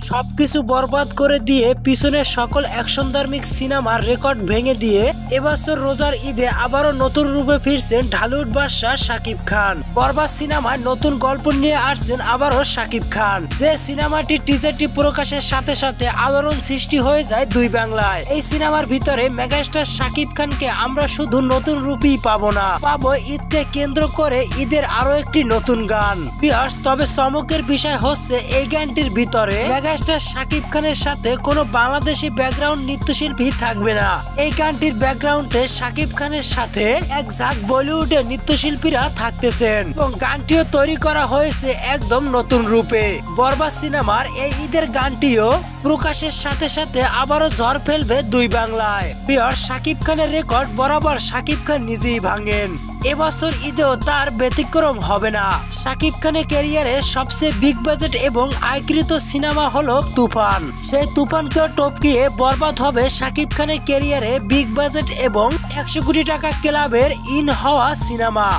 সবকিছু বরবাদ করে দিয়ে পিছনের সকল অ্যাকশনধর্মিক সিনেমার রেকর্ড ভেঙে দিয়ে এবছর রোজার ঈদে আবারও নতুন রূপে ফিরছেন ঢালিউড বাদশা শাকিব খান। বরবাদ সিনেমায় নতুন গল্প নিয়ে আসছেন আবারও শাকিব খান। যে সিনেমাটির টিজারটি প্রকাশের সাথে সাথে আলোড়ন সৃষ্টি হয়ে যায় দুই বাংলায়। এই সিনেমার ভিতরে মেগাস্টার শাকিব খানকে আমরা শুধু নতুন রূপেই পাবো না, পাবো ঈদকে কেন্দ্র করে ঈদের আরো একটি নতুন গান। ভিউয়ার্স, তবে চমকের বিষয় হচ্ছে এই গানটির ভিতরে মেগাস্টার শাকিব খানের সাথে কোনো বাংলাদেশি ব্যাকগ্রাউন্ড নৃত্যশিল্পী থাকবে না। এই গানটির ব্যাকগ্রাউন্ডে শাকিব খানের সাথে এক ঝাঁক বলিউডের নৃত্যশিল্পীরা থাকতেছেন এবং গানটিও তৈরি করা হয়েছে একদম নতুন রূপে। বরবাদ সিনেমার এই ঈদের গানটিও প্রকাশের সাথে সাথে আবারও ঝড় ফেলবে দুই বাংলায়। ভিউয়ার্স, শাকিব খানের রেকর্ড বরাবর শাকিব খান নিজেই ভাঙেন। এবছর ঈদেও তার ব্যতিক্রম হবে না। শাকিব খানের ক্যারিয়ারে সবচেয়ে বিগ বাজেট এবং আয়কৃত সিনেমা হলো তুফান। সেই তুফানকেও টপকিয়ে বরবাদ হবে শাকিব খানের ক্যারিয়ারে বিগ বাজেট এবং 100 কোটি টাকা ক্লাবের ইন হওয়া সিনেমা।